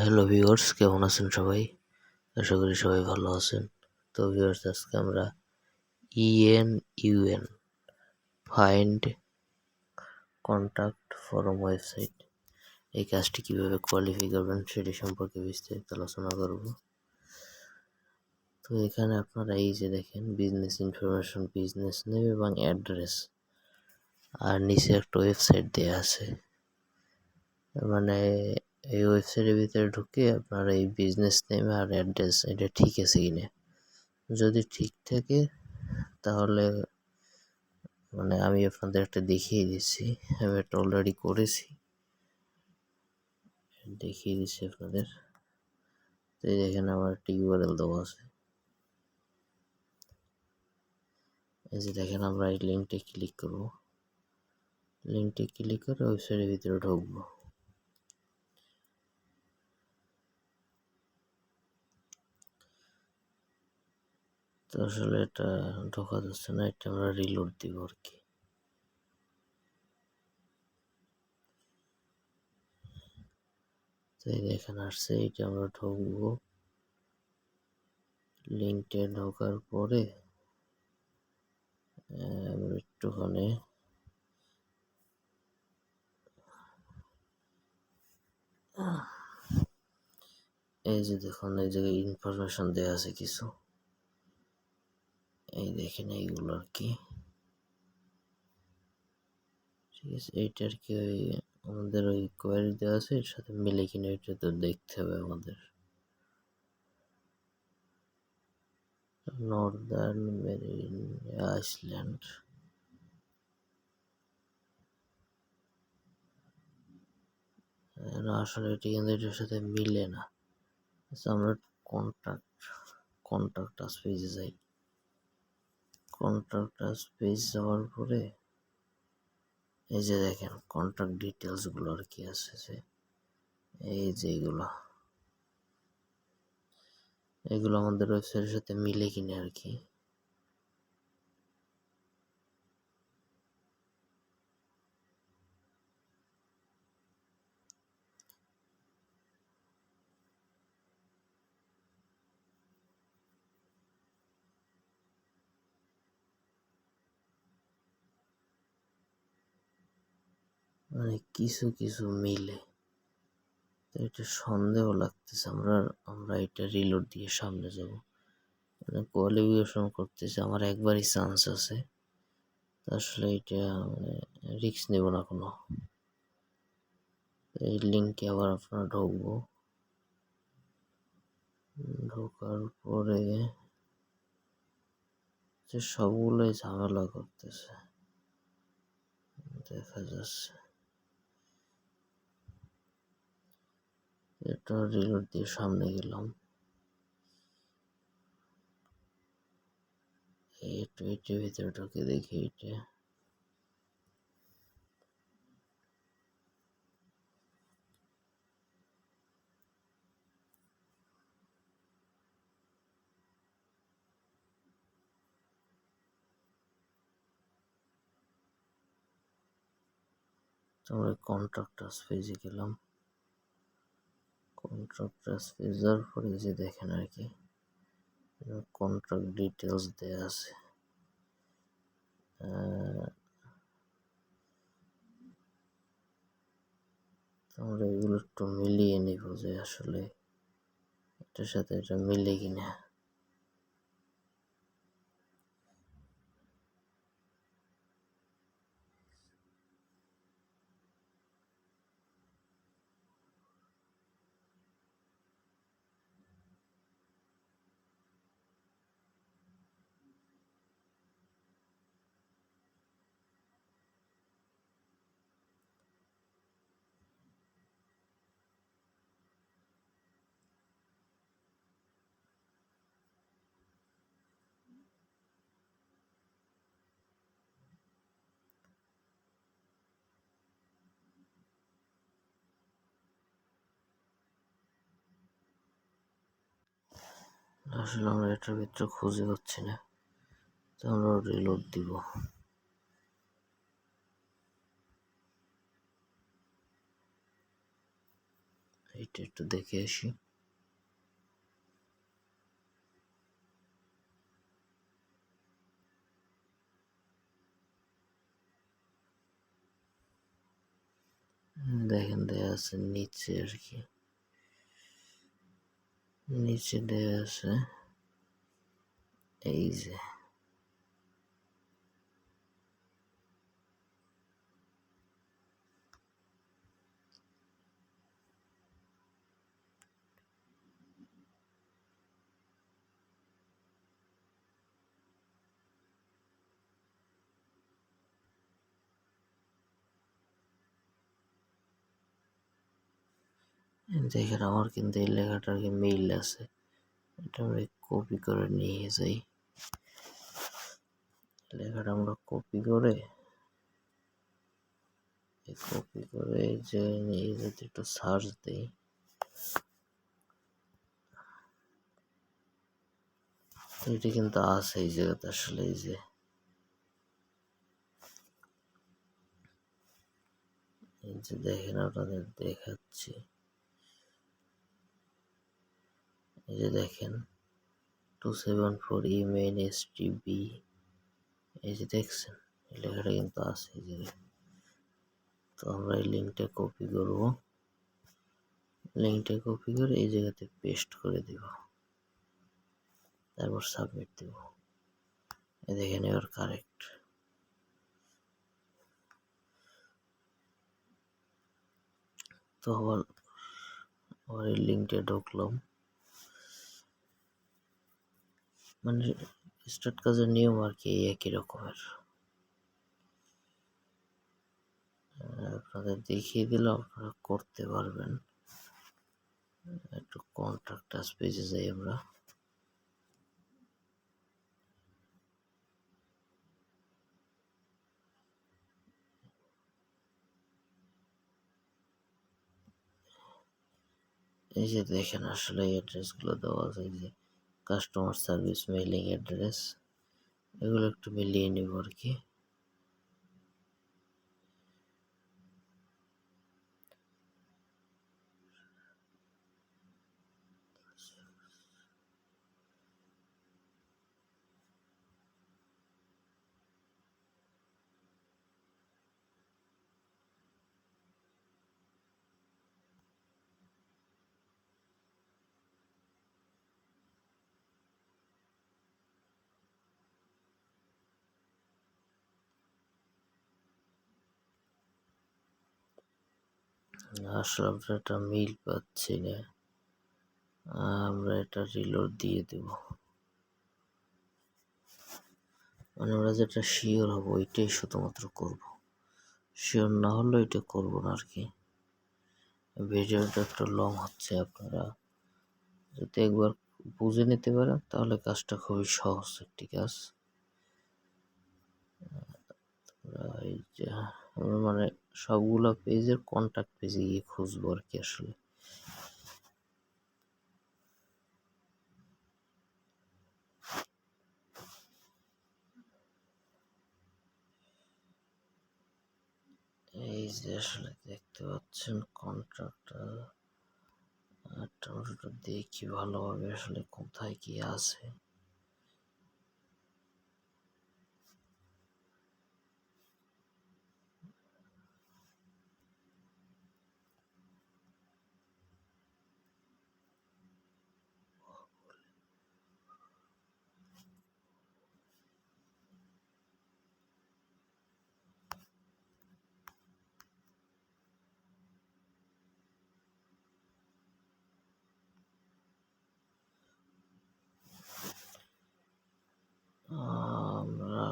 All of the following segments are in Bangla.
হ্যালো ভিউয়ার্স, কেমন আছেন সবাই? আশা করি সবাই ভালো আছেন। তো ভিউয়ার্স, আজকে আমরা ইএনইউএন ফাইন্ড কন্টাক্ট ফরম ওয়েবসাইট এই কাজটি কিভাবে কোয়ালিফাই করবেন সেটি সম্পর্কে বিস্তারিত আলোচনা করব। তো এখানে আপনারা এই যে দেখেন বিজনেস ইনফরমেশন, বিজনেস নেম এবং অ্যাড্রেস, আর নিচে একটা ওয়েবসাইট দেওয়া আছে। মানে এই ওয়েবসাইটের ভিতরে ঢুকে আপনার এই বিজনেস নেম আর অ্যাড্রেস এটা ঠিক আছে কিনা, যদি ঠিক থাকে তাহলে আমি আপনাদের একটা দেখিয়ে দিচ্ছি। আমি এটা অলরেডি করেছি, দেখিয়ে দিচ্ছি আপনাদের। তো এই দেখেন আমার একটা ইউআরএল দেওয়া আছে। এই যে দেখেন, আমরা এই লিঙ্কটা ক্লিক করব। লিঙ্কটা ক্লিক করে ওয়েবসাইটের ভিতরে ঢুকবো। তো আসলে এটা ঢোকা যাচ্ছে না, এটা আমরা রিলোড দিব আর কি। তো এই দেখেন আসছে, এইটা আমরা ঢুকবো। লিঙ্কটা ঢোকার পরে আমরা একটুখানি এই যে দেখুন, এই জায়গায় ইনফরমেশন দেওয়া আছে কিছু, এই দেখেন এইগুলো আর কি। ঠিক আছে, এইটা আর কি আমাদের ওই কোয়ারি দেওয়া আছে, এর সাথে মিলে কিনা এটা তো দেখতে হবে আমাদের। নর্দার্ন মেরিন আইসল্যান্ড, না আসলে এটি কিন্তু এটার সাথে মিলে না। আচ্ছা, আমরা কন্ট্যাক্ট আস পেজে যাই। কন্ট্যাক্ট আস পেজ যাওয়ার পরে এই যে দেখেন কন্ট্যাক্ট ডিটেলস গুলো আর কি আছে, যে এই যে এগুলো আমাদের ওয়েবসাইটের সাথে মিলে কিনা আর কি। মানে কিছু কিছু মিলে, তো এটা সন্দেহ লাগতেছে। আমরা এটা রিলোড দিয়ে সামনে যাব। কোয়ালিফিকেশন করতেছে, আমার একবারই চান্স আছে। আসলে এটা রিস্ক নেব না কোনো। এই লিঙ্কে আবার আপনারা ঢুকবো। ঢোকার পরে যে সবগুলোই ঝামেলা করতেছে দেখা যাচ্ছে। এটা রিলোড দিয়ে সামনে গেলাম। একটু এটার ভিতরে ঢুকে দেখি এটা। আমরা কন্ট্রাক্টার্স পেজে গেলাম। কন্ট্রাক্টার্স পেজ যাওয়ার পরে যে দেখেন আর কি কন্ট্রাক্ট ডিটেলস দেয়া আছে। আমরা এগুলো একটু মিলিয়ে নিব যে আসলে এটার সাথে এটা মিলে কিনা। আসলে আমরা এটার ভিতরে খুঁজে পাচ্ছি না, তো আমরা রিলোড দিব। এটা একটু দেখে আসি। দেখেন দেয়া আছে নিচে আর কি, নিচে দেয়া আছে এই যে দেখেন আমার কিন্তু এই লেখাটার কি মিল আছে। এটা আমরা কপি করে নিয়ে যাই, লেখাটা আমরা কপি করে যে নিয়ে যদি একটু সার্চ দিই, এটা কিন্তু আছে এই জায়গাতে আসলে। এই যে দেখেন আপনাদের দেখাচ্ছি, এই যে দেখেন 274 ইমেইল STB, এই যে দেখছেন এই লেখাটা কিন্তু আছে এই জায়গায়। তো আমরা এই লিঙ্কটা কপি করব, লিঙ্কটা কপি করে এই জায়গাতে পেস্ট করে দিব, তারপর সাবমিট দিব। এই দেখেন এবার কারেক্ট। তো আবার এই লিঙ্কটা ঢুকলাম, মানে স্টার্ট কাজের নিয়ম আর কি একই রকমের। আপনাদের দেখিয়ে দিলাম, আপনারা করতে পারবেন। একটু কন্ট্রাক্ট আস পেজে যাই আমরা। এই যে দেখেন আসলে অ্যাড্রেসগুলো দেওয়া আছে, এই যে কাস্টমার সার্ভিস মেইলিং অ্যাড্রেস, এগুলো একটু মিলিয়ে নিব আর কি। আসলে আমরা এটা মিল পাচ্ছি না, আমরা এটা রিলোড দিয়ে দেব। মানে আমরা যেটা শিওর হবো ওইটাই শুধুমাত্র করব, শিওর না হলে ওইটা করবো না আর কি। ভিডিওটা একটু লং হচ্ছে, আপনারা যদি একবার বুঝে নিতে পারেন তাহলে কাজটা খুবই সহজ একটি কাজ। এই যে আমরা মানে সবগুলা পেজের কন্টাক্ট পেজে গিয়ে খুঁজবো আর কি আসলে। এই যে আসলে দেখতে পাচ্ছেন কন্ট্রাক্টটা, টমেটোটা দেখি ভালোভাবে আসলে কোথায় কি আছে। আমরা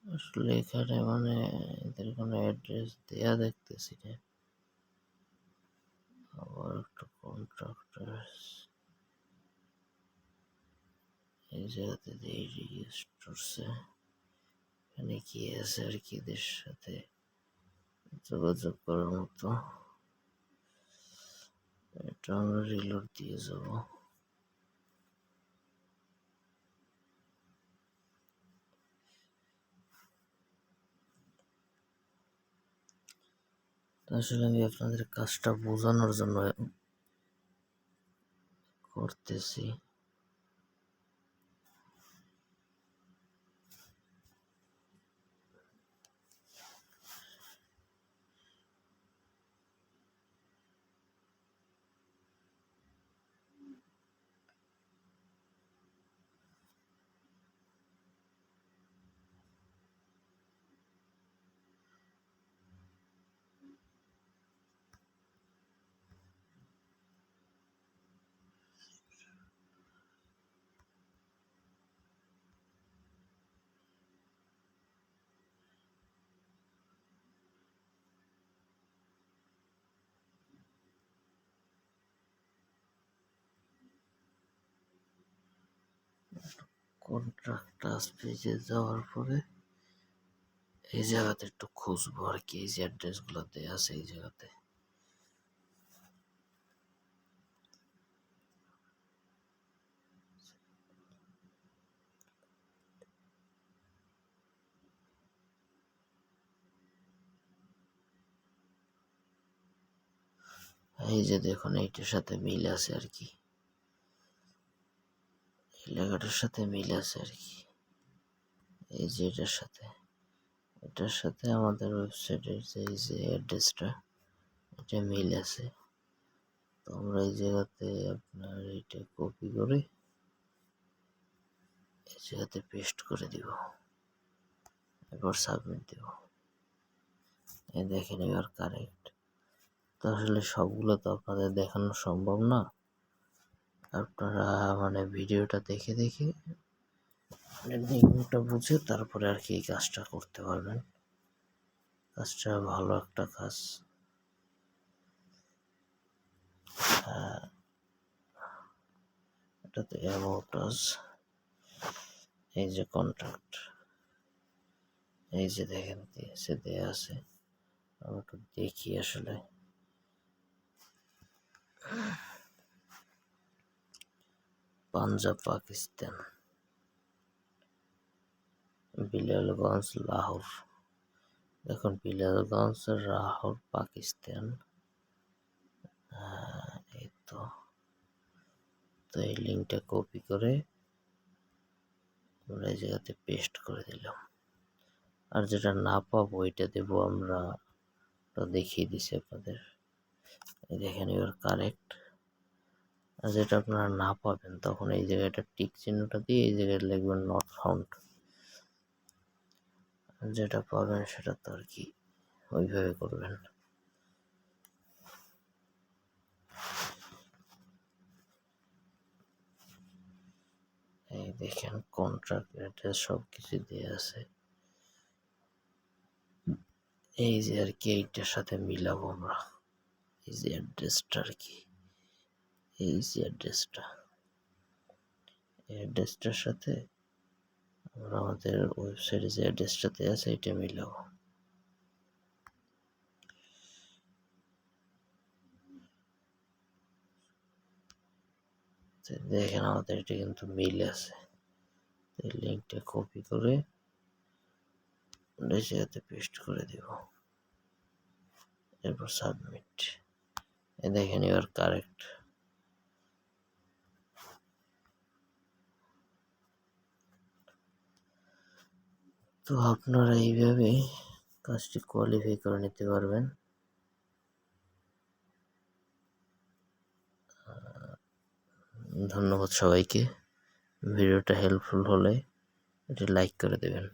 আসলে এখানে মানে এদের কোনো অ্যাড্রেস দেয়া দেখতেছি না। আবার একটু কন্ট্রাক্টর এই জায়গাতে রেজিস্টার্সে এখানে কি আছে আর কি এদের সাথে যোগাযোগ করার মতো। এটা আমরা রিলোড দিয়ে যাব। তো আসলে আমি আপনাদের কাজটা বোঝানোর জন্য করতেছি। কন্ট্রাক্ট পেজে যাওয়ার পরে এই জায়গাতে একটু খুঁজবো আর কি, এই যে অ্যাড্রেস গুলো দেওয়া আছে এই জায়গাতে। এই যে দেখুন এইটার সাথে মিল আছে আর কি, এই লেখাটার সাথে মিল আছে আর কি। এই যে এটার সাথে আমাদের ওয়েবসাইটের যে এই যে অ্যাড্রেসটা, এটা মিল আছে। তো আমরা এই জায়গাতে আপনার এটা কপি করে এই জায়গাতে পেস্ট করে দিব, এরপর সাবমিট দিব। এই দেখেন এবার কারেক্ট। তো আসলে সবগুলো তো আপনাদের দেখানো সম্ভব না, আপনারা মানে ভিডিওটা দেখে দেখে নিয়মটা বুঝে তারপরে আর কি এই কাজটা করতে পারবেন। কাজটা ভালো একটা কাজ। এটাতে অ্যাবাউট আস, এই যে কন্ট্রাক্ট, এই যে দেখেন দিয়েছে দেয়া আছে। আমি একটু দেখি আসলে। পাঞ্জাব পাকিস্তান, বিলালগঞ্জ লাহোর। দেখুন বিলালগঞ্জ লাহোর পাকিস্তান। এই তো এই লিঙ্কটা কপি করে আমরা এই জায়গাতে পেস্ট করে দিলাম। আর যেটা না পাবো ওইটা দেবো আমরা, তো দেখিয়ে দিছি আপনাদের। এই দেখেন এবার কারেক্ট। আর যেটা আপনারা না পাবেন তখন এই জায়গাটা টিক চিহ্নটা দিয়ে এই জায়গায় লিখবেন নট ফাউন্ড। যেটা পাবেন সেটা তো আর কি ওইভাবে করবেন। এই দেখেন কন্ট্রাক্ট অ্যাড্রেস সব কিছু দেওয়া আছে। এই যে আর কি এইটার সাথে মিলাবো আমরা, এই যে অ্যাড্রেসটা আর কি, এই যে অ্যাড্রেসটার সাথে আমরা আমাদের ওয়েবসাইটে যে অ্যাড্রেসটাতে আছে এটা মিলাবো। দেখেন আমাদের এটা কিন্তু মিল আছে। লিঙ্কটা কপি করে জায়গাতে পেস্ট করে দিব, এরপর সাবমিট। দেখেন এবার কারেক্ট। তো আপনারা এইভাবে কাজটি কোয়ালিফাই করে নিতে পারবেন। ধন্যবাদ সবাইকে। ভিডিওটা হেল্পফুল হলে এটি লাইক করে দেবেন।